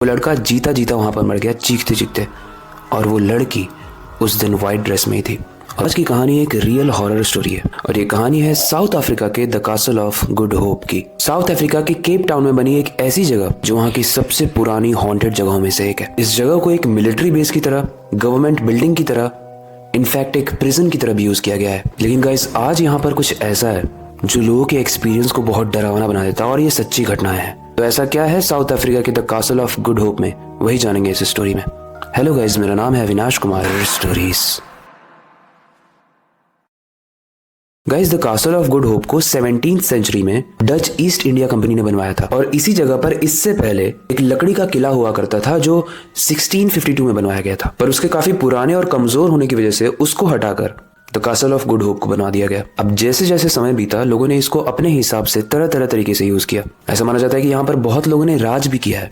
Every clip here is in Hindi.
वो लड़का जीता जीता वहां पर मर गया चीखते चीखते, और वो लड़की उस दिन वाइट ड्रेस में ही थी। आज की कहानी एक रियल हॉरर स्टोरी है और ये कहानी है साउथ अफ्रीका के the castle of good hope की। साउथ अफ्रीका के केप टाउन में बनी एक ऐसी जगह जो वहाँ की सबसे पुरानी हॉन्टेड जगहों में से एक है। इस जगह को एक मिलिट्री बेस की तरह, गवर्नमेंट बिल्डिंग की तरह, इनफैक्ट एक प्रिजन की तरह भी यूज किया गया है। लेकिन गाइस, आज यहाँ पर कुछ ऐसा है जो लोगों के एक्सपीरियंस को बहुत डरावना बना देता है और ये सच्ची घटनाएं हैं। तो ऐसा क्या है साउथ अफ्रीका के the castle of good hope में, वही जानेंगे इस स्टोरी में। हेलो गाइस, मेरा नाम है Avinash Kumar stories. Guys, the castle of good hope को 17th सेंचुरी में डच ईस्ट इंडिया कंपनी ने बनवाया था और इसी जगह पर इससे पहले एक लकड़ी का किला हुआ करता था जो 1652 में बनवाया गया था, पर उसके काफी पुराने और कमजोर होने की वजह से उसको हटाकर the castle of good hope को बना दिया गया। अब जैसे जैसे समय बीता, लोगों ने इसको अपने हिसाब से तरह तरह तरीके से यूज किया। ऐसा माना जाता है कि यहाँ पर बहुत लोगों ने राज भी किया है,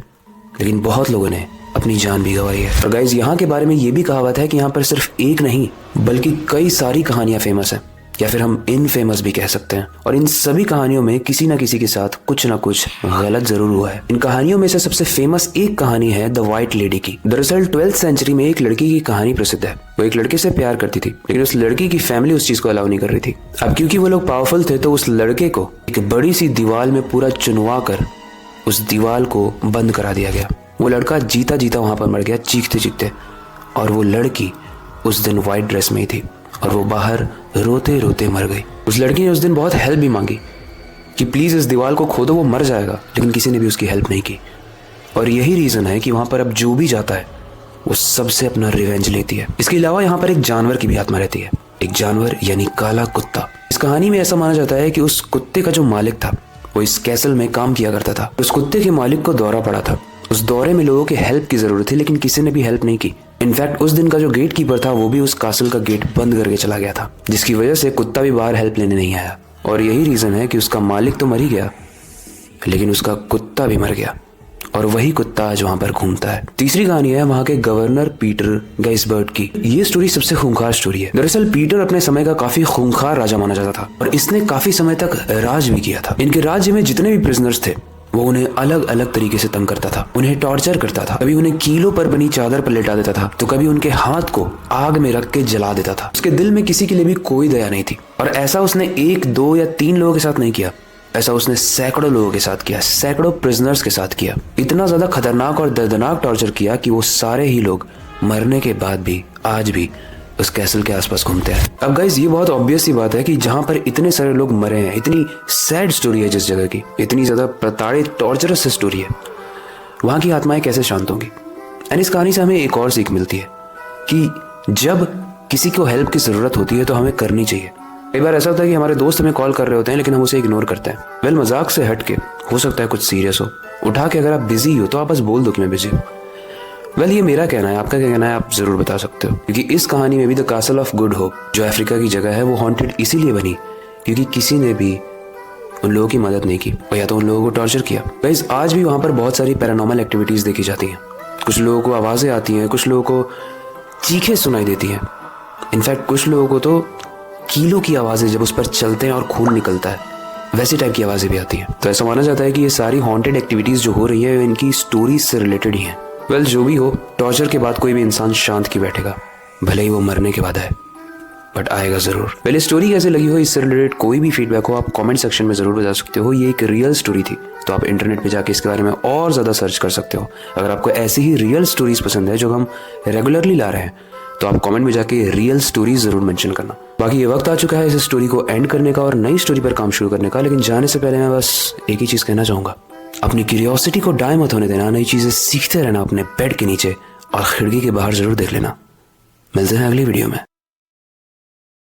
लेकिन बहुत लोगों ने अपनी जान भी गंवाई है। और गाइस, यहाँ के बारे में ये भी कहावत है कि यहाँ पर सिर्फ एक नहीं बल्कि कई सारी कहानियां फेमस हैं, या फिर हम इनफेमस भी कह सकते हैं। और इन सभी कहानियों में किसी न किसी के साथ कुछ न कुछ गलत जरूर हुआ है। इन कहानियों में से सबसे फेमस एक कहानी है द व्हाइट लेडी की। दरअसल 12th सेंचुरी में एक लड़की की कहानी प्रसिद्ध है। वो एक लड़के से प्यार करती थी, लेकिन उस लड़की की फैमिली उस चीज को अलाउ नहीं कर रही थी। अब क्योंकि वो लोग पावरफुल थे, तो उस लड़के को एक बड़ी सी दीवार में पूरा चुनवा कर उस दीवार को बंद करा दिया गया। वो लड़का जीता जीता वहां पर मर गया चीखते चीखते, और वो लड़की उस दिन व्हाइट ड्रेस में ही थी और वो बाहर रोते रोते मर गई। उस लड़की ने उस दिन बहुत हेल्प भी मांगी कि प्लीज इस दीवार को खोदो, वो मर जाएगा, लेकिन किसी ने भी उसकी हेल्प नहीं की। और यही रीजन है कि वहां पर अब जो भी जाता है वो सबसे अपना रिवेंज लेती है। इसके अलावा यहाँ पर एक जानवर की भी आत्मा रहती है, एक जानवर यानी काला कुत्ता। इस कहानी में ऐसा माना जाता है कि उस कुत्ते का जो मालिक था वो इस कैसल में काम किया करता था। उस कुत्ते के मालिक को दौरा पड़ा था। उस दौरे में लोगों की हेल्प की जरूरत थी, लेकिन किसी ने भी हेल्प नहीं की। इनफैक्ट उस दिन का जो गेट कीपर था वो भी उस कासल का गेट बंद करके चला गया था, जिसकी वजह से कुत्ता भी बाहर हेल्प लेने नहीं आया। और यही रीजन है कि उसका मालिक तो मर ही गया, लेकिन उसका कुत्ता भी मर गया, और वही कुत्ता आज वहां पर घूमता है। तीसरी कहानी है वहां के गवर्नर पीटर गैसबर्ट की। ये स्टोरी सबसे खूंखार स्टोरी है। दरअसल पीटर अपने समय का काफी खूंखार राजा माना जाता था और इसने काफी समय तक राज भी किया था। इनके राज्य में जितने भी प्रिजनर्स थे वो उन्हें अलग अलग तरीके से तंग करता था, उन्हें टॉर्चर करता था। कभी उन्हें कीलों पर बनी चादर पर लेटा देता था, तो कभी उनके हाथ को आग में रख के जला देता था। उसके दिल में किसी के लिए भी कोई दया नहीं थी। और ऐसा उसने 1, 2 या 3 लोगों के साथ नहीं किया, ऐसा उसने सैकड़ों लोगों के साथ किया, सैकड़ों प्रिजनर्स के साथ किया। इतना ज्यादा खतरनाक और दर्दनाक टॉर्चर किया कि वो सारे ही लोग मरने के बाद भी आज भी उस कैसल के आसपास घूमते हैं। अब गाइस, ये बहुत ऑब्वियस सी बात है कि जहां पर इतने सारे लोग मरे हैं, इतनी सैड स्टोरी है जिस जगह की, इतनी ज्यादा प्रताड़ित टॉर्चरस स्टोरी है, वहां की आत्माएं कैसे शांत होंगी। एंड इस कहानी से हमें एक और सीख मिलती है कि जब किसी को हेल्प की जरूरत होती है तो हमें करनी चाहिए। कई बार ऐसा होता है कि हमारे दोस्त हमें कॉल कर रहे होते हैं, लेकिन हम उसे इग्नोर करते हैं। वेल, मजाक से हट के हो सकता है कुछ सीरियस हो, उठा के अगर आप बिजी हो तो आप बस बोल दो कि मैं बिजी हूँ। वेल, ये मेरा कहना है, आपका क्या कहना है आप जरूर बता सकते हो। क्योंकि इस कहानी में भी the castle of good hope जो अफ्रीका की जगह है वो हॉन्टेड इसीलिए बनी क्योंकि किसी ने भी उन लोगों की मदद नहीं की, और या तो उन लोगों को टॉर्चर किया। गाइस, आज भी वहां पर बहुत सारी पैरानॉर्मल एक्टिविटीज देखी जाती हैं। कुछ लोगों को आवाजें आती हैं, कुछ लोगों को चीखें सुनाई देती हैं। इनफैक्ट कुछ लोगों को तो कीलों की आवाजें जब उस पर चलते हैं और खून निकलता है, वैसी टाइप की आवाजें भी आती हैं। तो ऐसा माना जाता है कि ये सारी हॉन्टेड एक्टिविटीज जो हो रही है इनकी स्टोरीज से रिलेटेड ही है। वेल, जो भी हो, टॉर्चर के बाद कोई भी इंसान शांत की बैठेगा, भले ही वो मरने के बाद है, बट आएगा जरूर। पहले स्टोरी कैसे लगी हो, इससे रिलेटेड कोई भी फीडबैक हो आप कमेंट सेक्शन में जरूर बता सकते हो। ये एक रियल स्टोरी थी, तो आप इंटरनेट पे जाके इसके बारे में और ज्यादा सर्च कर सकते हो। अगर आपको ऐसी ही रियल स्टोरीज पसंद है जो हम रेगुलरली ला रहे हैं, तो आप कमेंट में जाके रियल स्टोरीज जरूर मेंशन करना। बाकी ये वक्त आ चुका है इस स्टोरी को एंड करने का और नई स्टोरी पर काम शुरू करने का। लेकिन जाने से पहले मैं बस एक ही चीज कहना चाहूंगा, अपनी क्यूरियोसिटी को डाई मत होने देना। नई चीजें सीखते रहना अपने बेड के नीचे और खिड़की के बाहर जरूर देख लेना। मिलते हैं अगली वीडियो में।